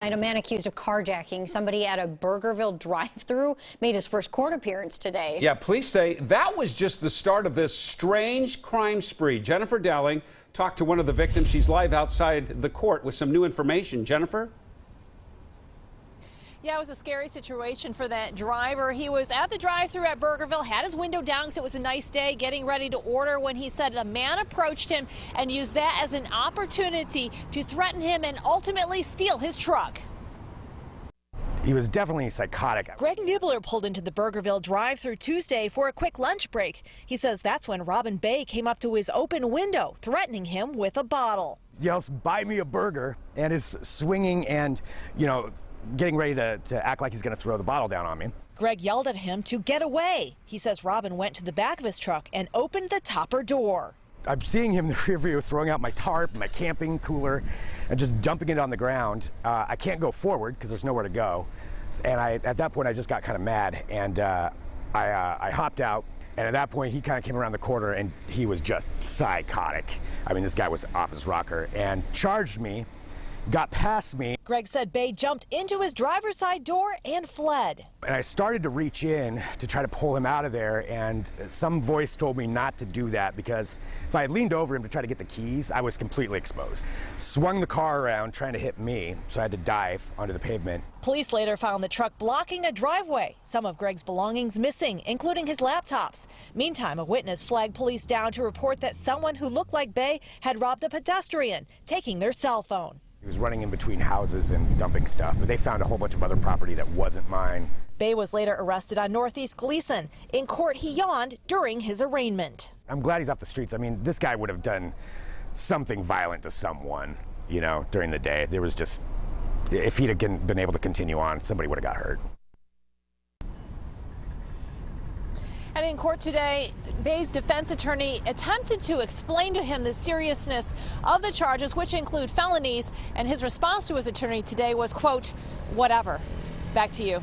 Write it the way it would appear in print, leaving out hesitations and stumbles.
A man accused of carjacking somebody at a Burgerville drive-thru made his first court appearance today. Yeah, police say that was just the start of this strange crime spree. Jennifer Dowling talked to one of the victims. She's live outside the court with some new information. Jennifer? Yeah, it was a scary situation for that driver. He was at the drive-thru at Burgerville, had his window down because it was a nice day, getting ready to order when he said a man approached him and used that as an opportunity to threaten him and ultimately steal his truck. He was definitely psychotic. Greg Nibbler pulled into the Burgerville drive-thru Tuesday for a quick lunch break. He says that's when Robin Bay came up to his open window, threatening him with a bottle. He yells, "Buy me a burger," and is swinging and, getting ready to act like he's going to throw the bottle down on me. Greg yelled at him to get away. He says Robin went to the back of his truck and opened the topper door. I'm seeing him in the rear view throwing out my tarp, my camping cooler, and just dumping it on the ground. I can't go forward because there's nowhere to go. And at that point, I just got kind of mad, and I hopped out. And at that point, he kind of came around the corner, and he was just psychotic. I mean, this guy was off his rocker and charged me, got past me. Greg said Bay jumped into his driver's side door and fled. And I started to reach in to try to pull him out of there, and some voice told me not to do that because if I had leaned over him to try to get the keys, I was completely exposed. Swung the car around trying to hit me, so I had to dive onto the pavement. Police later found the truck blocking a driveway. Some of Greg's belongings missing, including his laptops. Meantime, a witness flagged police down to report that someone who looked like Bay had robbed a pedestrian, taking their cell phone. He was running in between houses and dumping stuff, but they found a whole bunch of other property that wasn't mine. Bay was later arrested on Northeast Gleason. In court, he yawned during his arraignment. I'm glad he's off the streets. I mean, this guy would have done something violent to someone, during the day. There was just, if he'd have been able to continue on, somebody would have got hurt. And in court today, Bay's defense attorney attempted to explain to him the seriousness of the charges, which include felonies, and his response to his attorney today was, quote, "Whatever." Back to you.